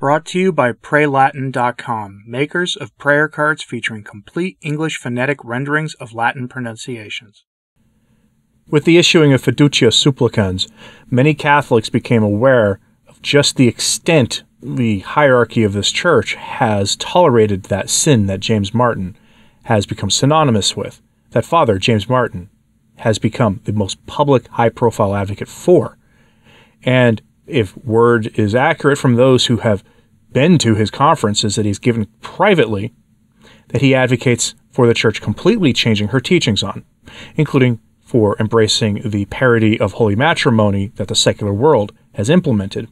Brought to you by PrayLatin.com, makers of prayer cards featuring complete English phonetic renderings of Latin pronunciations. With the issuing of Fiducia Supplicans, many Catholics became aware of just the extent the hierarchy of this church has tolerated that sin that James Martin has become synonymous with, that Father James Martin has become the most public, high-profile advocate for. And if word is accurate from those who have been to his conferences that he's given privately, that he advocates for the church completely changing her teachings on, including for embracing the parody of holy matrimony that the secular world has implemented.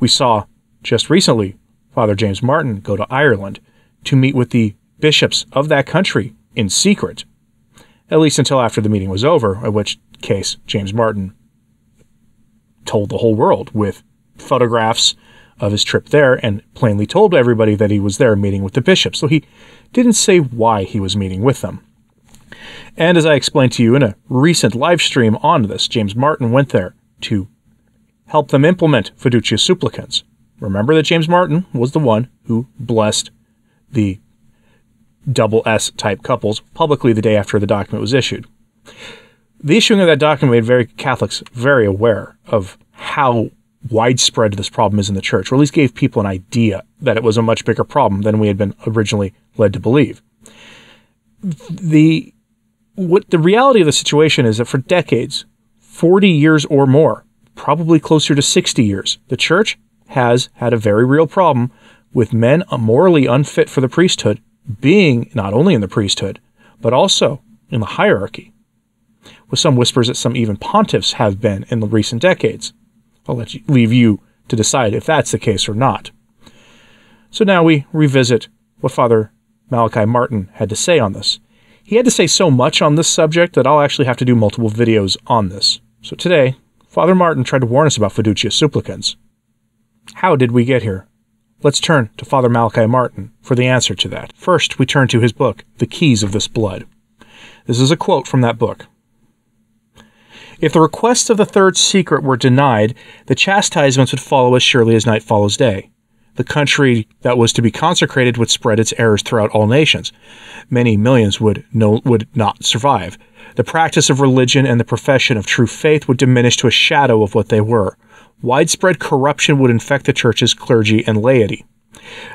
We saw just recently Father James Martin go to Ireland to meet with the bishops of that country in secret, at least until after the meeting was over, in which case James Martin told the whole world with photographs of his trip there and plainly told everybody that he was there meeting with the bishops. So he didn't say why he was meeting with them. And as I explained to you in a recent live stream on this, James Martin went there to help them implement Fiducia Supplicans. Remember that James Martin was the one who blessed the double S type couples publicly the day after the document was issued. The issuing of that document made Catholics very aware of how widespread this problem is in the church, or at least gave people an idea that it was a much bigger problem than we had been originally led to believe. The reality of the situation is that for decades, 40 years or more, probably closer to 60 years, the church has had a very real problem with men morally unfit for the priesthood being not only in the priesthood, but also in the hierarchy, with some whispers that some even pontiffs have been in the recent decades. I'll leave you to decide if that's the case or not. So now we revisit what Father Malachi Martin had to say on this. He had to say so much on this subject that I'll actually have to do multiple videos on this. So today, Father Martin tried to warn us about Fiducia Supplicans. How did we get here? Let's turn to Father Malachi Martin for the answer to that. First, we turn to his book, The Keys of This Blood. This is a quote from that book. If the requests of the third secret were denied, the chastisements would follow as surely as night follows day. The country that was to be consecrated would spread its errors throughout all nations. Many millions would not survive. The practice of religion and the profession of true faith would diminish to a shadow of what they were. Widespread corruption would infect the church's clergy and laity.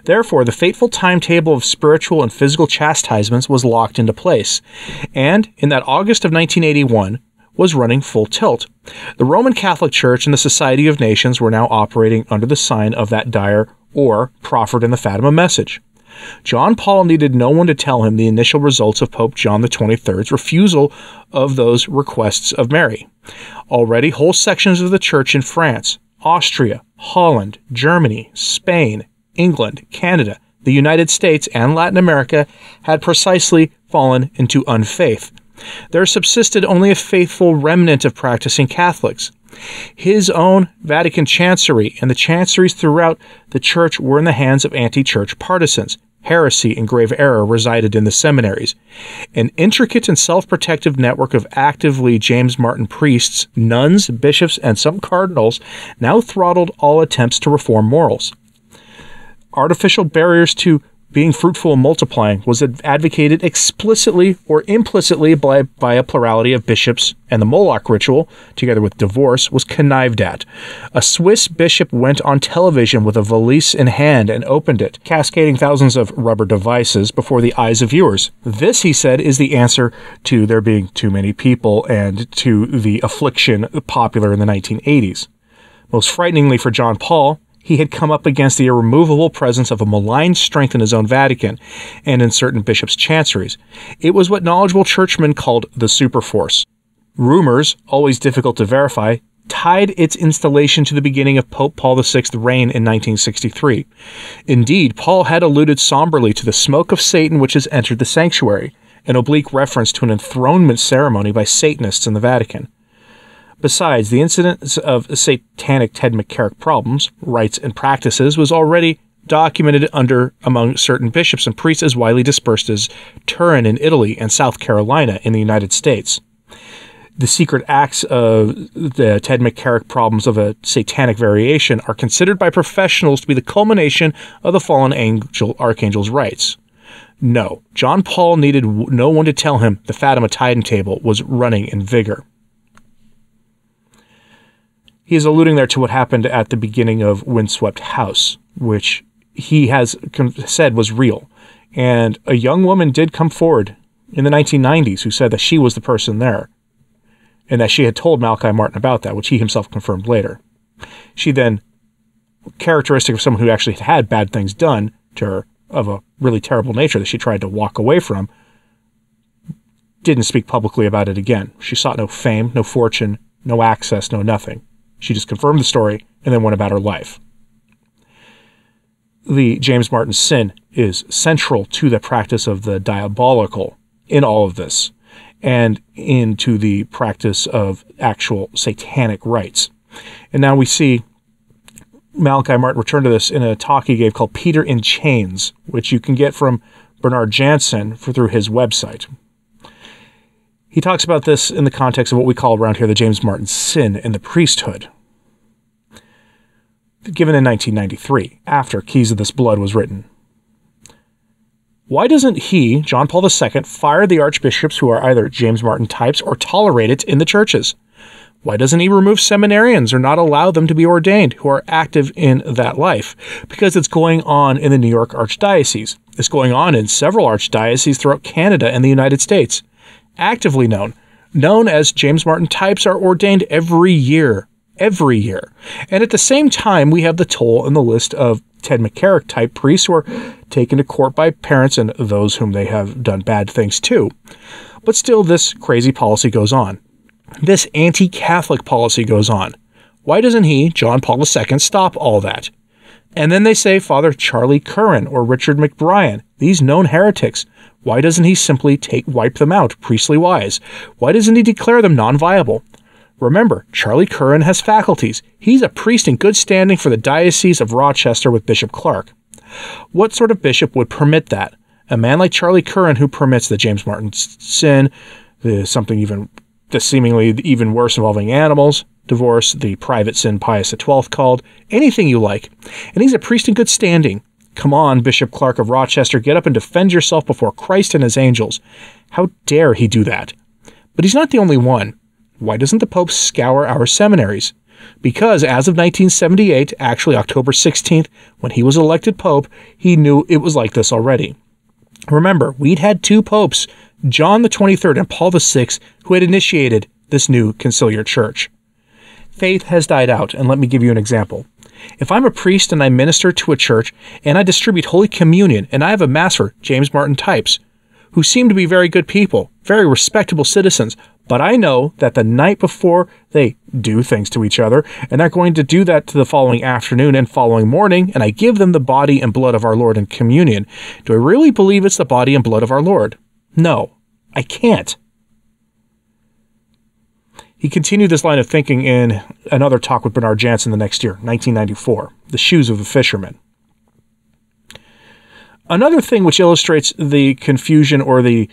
Therefore, the fateful timetable of spiritual and physical chastisements was locked into place, and in that August of 1981, was running full tilt. The Roman Catholic Church and the Society of Nations were now operating under the sign of that dire or proffered in the Fatima message. John Paul needed no one to tell him the initial results of Pope John XXIII's refusal of those requests of Mary. Already, whole sections of the Church in France, Austria, Holland, Germany, Spain, England, Canada, the United States, and Latin America had precisely fallen into unfaith. There subsisted only a faithful remnant of practicing Catholics. His own Vatican chancery and the chanceries throughout the church were in the hands of anti-church partisans. Heresy and grave error resided in the seminaries. An intricate and self-protective network of actively James Martin priests, nuns, bishops, and some cardinals now throttled all attempts to reform morals. Artificial barriers to being fruitful and multiplying was advocated explicitly or implicitly by a plurality of bishops, and the Moloch ritual, together with divorce, was connived at. A Swiss bishop went on television with a valise in hand and opened it, cascading thousands of rubber devices before the eyes of viewers. This, he said, is the answer to there being too many people and to the affliction popular in the 1980s. Most frighteningly for John Paul, he had come up against the irremovable presence of a malign strength in his own Vatican and in certain bishops' chanceries. It was what knowledgeable churchmen called the superforce. Rumors, always difficult to verify, tied its installation to the beginning of Pope Paul VI's reign in 1963. Indeed, Paul had alluded somberly to the smoke of Satan which has entered the sanctuary, an oblique reference to an enthronement ceremony by Satanists in the Vatican. Besides, the incidence of satanic Ted McCarrick problems, rites, and practices was already documented among certain bishops and priests as widely dispersed as Turin in Italy and South Carolina in the United States. The secret acts of the Ted McCarrick problems of a satanic variation are considered by professionals to be the culmination of the fallen archangel's rites. No, John Paul needed no one to tell him the Fatima timetable was running in vigor. He is alluding there to what happened at the beginning of Windswept House, which he has said was real. And a young woman did come forward in the 1990s who said that she was the person there, and that she had told Malachi Martin about that, which he himself confirmed later. She then, characteristic of someone who actually had bad things done to her of a really terrible nature that she tried to walk away from, didn't speak publicly about it again. She sought no fame, no fortune, no access, no nothing. She just confirmed the story and then went about her life. The James Martin sin is central to the practice of the diabolical in all of this, and into the practice of actual satanic rites. And now we see Malachi Martin return to this in a talk he gave called Peter in Chains, which you can get from Bernard Jansen through his website. He talks about this in the context of what we call around here the James Martin sin in the priesthood, given in 1993, after Keys of This Blood was written. Why doesn't he, John Paul II, fire the archbishops who are either James Martin types or tolerate it in the churches? Why doesn't he remove seminarians or not allow them to be ordained who are active in that life? Because it's going on in the New York Archdiocese. It's going on in several archdioceses throughout Canada and the United States. Actively known as James Martin types are ordained every year. And at the same time, we have the toll in the list of Ted McCarrick type priests who are taken to court by parents and those whom they have done bad things to. But still, this crazy policy goes on. This anti-Catholic policy goes on. Why doesn't he, John Paul II, stop all that? And then they say Father Charlie Curran or Richard McBrien, these known heretics. Why doesn't he simply wipe them out, priestly wise? Why doesn't he declare them non-viable? Remember, Charlie Curran has faculties. He's a priest in good standing for the Diocese of Rochester with Bishop Clark. What sort of bishop would permit that? A man like Charlie Curran who permits the James Martin sin, the seemingly even worse involving animals, divorce, the private sin Pius XII called, anything you like. And he's a priest in good standing. Come on, Bishop Clark of Rochester, get up and defend yourself before Christ and his angels. How dare he do that? But he's not the only one. Why doesn't the Pope scour our seminaries? Because as of 1978, actually October 16th, when he was elected Pope, he knew it was like this already. Remember, we'd had two popes, John the 23rd and Paul the 6th, who had initiated this new conciliar church. Faith has died out, and let me give you an example. If I'm a priest and I minister to a church, and I distribute Holy Communion, and I have a Mass for James Martin types, who seem to be very good people, very respectable citizens, but I know that the night before they do things to each other, and they're going to do that to the following afternoon and following morning, and I give them the body and blood of our Lord in communion. Do I really believe it's the body and blood of our Lord? No, I can't. He continued this line of thinking in another talk with Bernard Jansen the next year, 1994, The Shoes of the Fisherman. Another thing which illustrates the confusion or the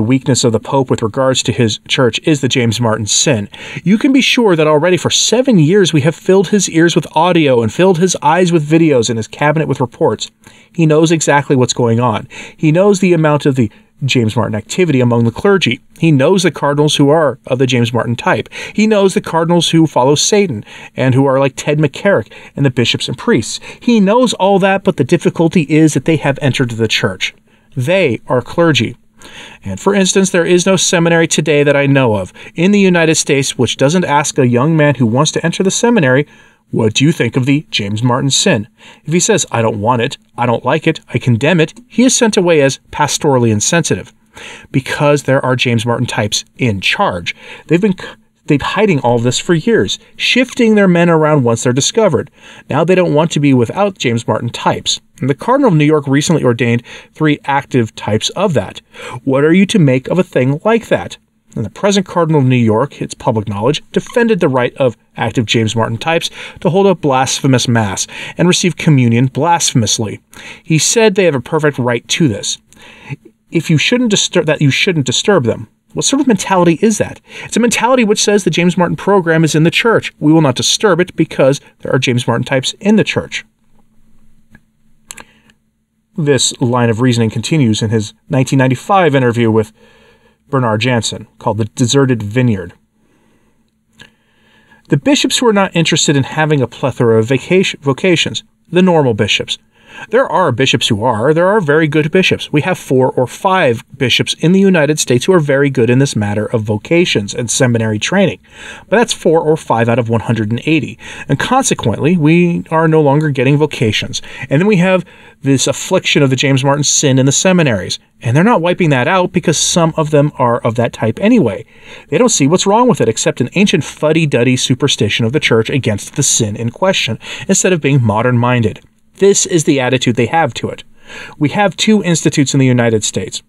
weakness of the Pope with regards to his church is the James Martin sin. You can be sure that already for 7 years we have filled his ears with audio and filled his eyes with videos and his cabinet with reports. He knows exactly what's going on. He knows the amount of the James Martin activity among the clergy. He knows the cardinals who are of the James Martin type. He knows the cardinals who follow Satan and who are like Ted McCarrick and the bishops and priests. He knows all that, but the difficulty is that they have entered the church. They are clergy. And for instance, there is no seminary today that I know of in the United States which doesn't ask a young man who wants to enter the seminary, what do you think of the James Martin sin? If he says, I don't want it, I don't like it, I condemn it, he is sent away as pastorally insensitive. Because there are James Martin types in charge. They've been hiding all of this for years, shifting their men around once they're discovered. Now they don't want to be without James Martin types. And the Cardinal of New York recently ordained 3 active types of that. What are you to make of a thing like that? And the present Cardinal of New York, it's public knowledge, defended the right of active James Martin types to hold a blasphemous Mass and receive communion blasphemously. He said they have a perfect right to this. You shouldn't disturb them. What sort of mentality is that? It's a mentality which says the James Martin program is in the church. We will not disturb it because there are James Martin types in the church. This line of reasoning continues in his 1995 interview with Bernard Jansen called The Deserted Vineyard. The bishops who are not interested in having a plethora of vocations, the normal bishops. There are bishops who are. There are very good bishops. We have 4 or 5 bishops in the United States who are very good in this matter of vocations and seminary training. But that's 4 or 5 out of 180. And consequently, we are no longer getting vocations. And then we have this affliction of the James Martin sin in the seminaries. And they're not wiping that out because some of them are of that type anyway. They don't see what's wrong with it except an ancient fuddy-duddy superstition of the church against the sin in question, instead of being modern-minded. This is the attitude they have to it. We have 2 institutes in the United States.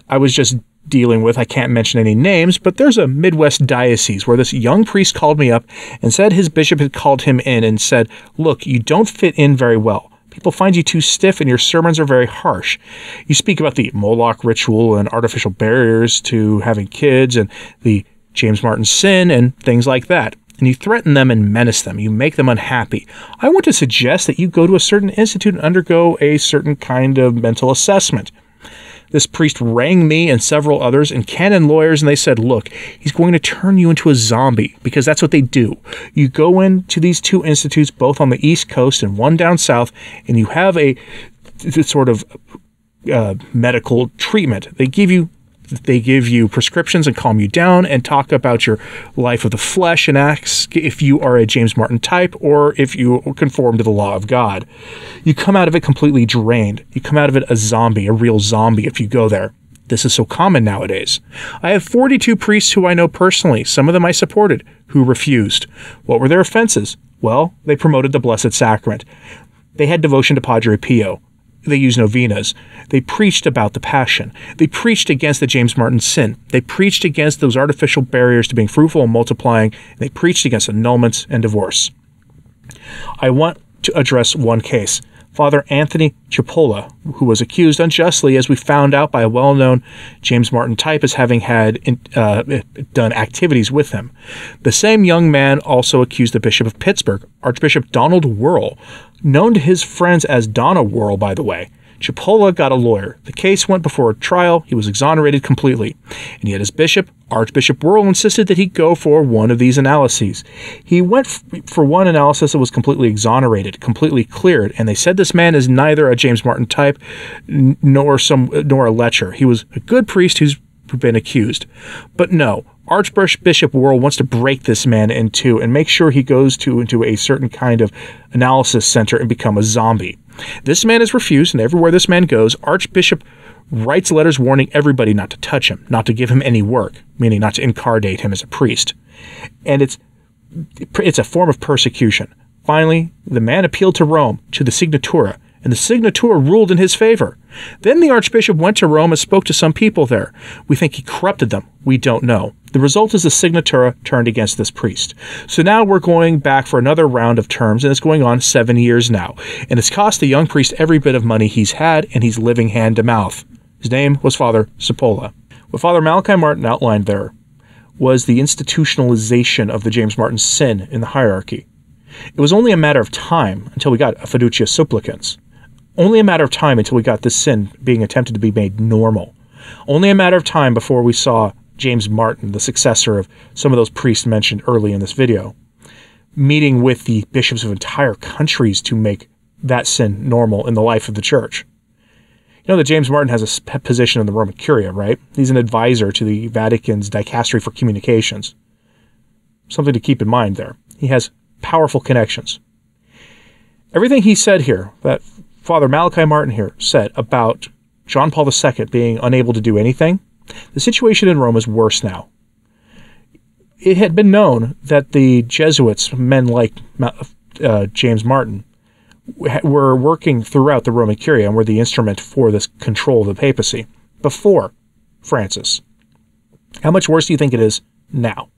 I was just dealing with, I can't mention any names, but there's a Midwest diocese where this young priest called me up and said his bishop had called him in and said, look, you don't fit in very well. People find you too stiff and your sermons are very harsh. You speak about the Moloch ritual and artificial barriers to having kids and the James Martin sin and things like that. And you threaten them and menace them. You make them unhappy. I want to suggest that you go to a certain institute and undergo a certain kind of mental assessment. This priest rang me and several others and canon lawyers, and they said, look, he's going to turn you into a zombie, because that's what they do. You go into these 2 institutes, both on the East Coast and one down south, and you have a sort of medical treatment. They give you prescriptions and calm you down and talk about your life of the flesh and ask if you are a James Martin type or if you conform to the law of God. You come out of it completely drained. You come out of it a zombie, a real zombie if you go there. This is so common nowadays. I have 42 priests who I know personally, some of them I supported, who refused. What were their offenses? Well, they promoted the Blessed Sacrament. They had devotion to Padre Pio. They used novenas. They preached about the Passion. They preached against the James Martin sin. They preached against those artificial barriers to being fruitful and multiplying. They preached against annulments and divorce. I want to address one case. Father Anthony Cipolla, who was accused unjustly, as we found out, by a well-known James Martin type as having had done activities with him. The same young man also accused the Bishop of Pittsburgh, Archbishop Donald Wuerl, known to his friends as Donna Wuerl, by the way. Cipolla got a lawyer. The case went before a trial. He was exonerated completely. And yet his bishop, Archbishop Wuerl, insisted that he go for one of these analyses. He went for one analysis that was completely exonerated, completely cleared, and they said this man is neither a James Martin type nor a lecher. He was a good priest who's been accused. But no, Archbishop Wuerl wants to break this man in two and make sure he goes into a certain kind of analysis center and become a zombie. This man is refused, and everywhere this man goes, Archbishop writes letters warning everybody not to touch him, not to give him any work, meaning not to incarnate him as a priest. And it's a form of persecution. Finally, the man appealed to Rome, to the Signatura, and the Signatura ruled in his favor. Then the Archbishop went to Rome and spoke to some people there. We think he corrupted them. We don't know. The result is the Signatura turned against this priest. So now we're going back for another round of terms, and it's going on 7 years now. And it's cost the young priest every bit of money he's had, and he's living hand to mouth. His name was Father Cipolla. What Father Malachi Martin outlined there was the institutionalization of the James Martin sin in the hierarchy. It was only a matter of time until we got a fiducia supplicans. Only a matter of time until we got this sin being attempted to be made normal. Only a matter of time before we saw James Martin, the successor of some of those priests mentioned early in this video, meeting with the bishops of entire countries to make that sin normal in the life of the church. You know that James Martin has a position in the Roman Curia, right? He's an advisor to the Vatican's Dicastery for Communications. Something to keep in mind there. He has powerful connections. Everything he said here, that Father Malachi Martin here said about John Paul II being unable to do anything, the situation in Rome is worse now. It had been known that the Jesuits, men like James Martin, were working throughout the Roman Curia and were the instrument for this control of the papacy before Francis. How much worse do you think it is now?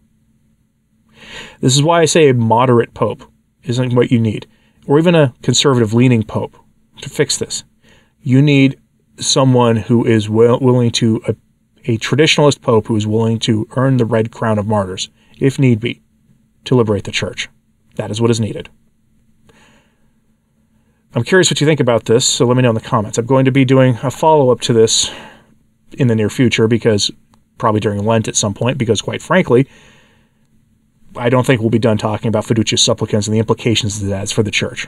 This is why I say a moderate pope isn't what you need, or even a conservative-leaning pope to fix this. You need someone who is willing to a traditionalist pope who is willing to earn the red crown of martyrs, if need be, to liberate the church. That is what is needed. I'm curious what you think about this, so let me know in the comments. I'm going to be doing a follow-up to this in the near future, because probably during Lent at some point, because quite frankly, I don't think we'll be done talking about fiducia supplicans and the implications that has for the church.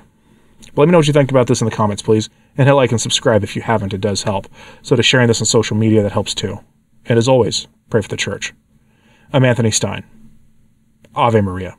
But let me know what you think about this in the comments, please. And hit like and subscribe if you haven't. It does help. So to sharing this on social media, that helps too. And as always, pray for the church. I'm Anthony Stine. Ave Maria.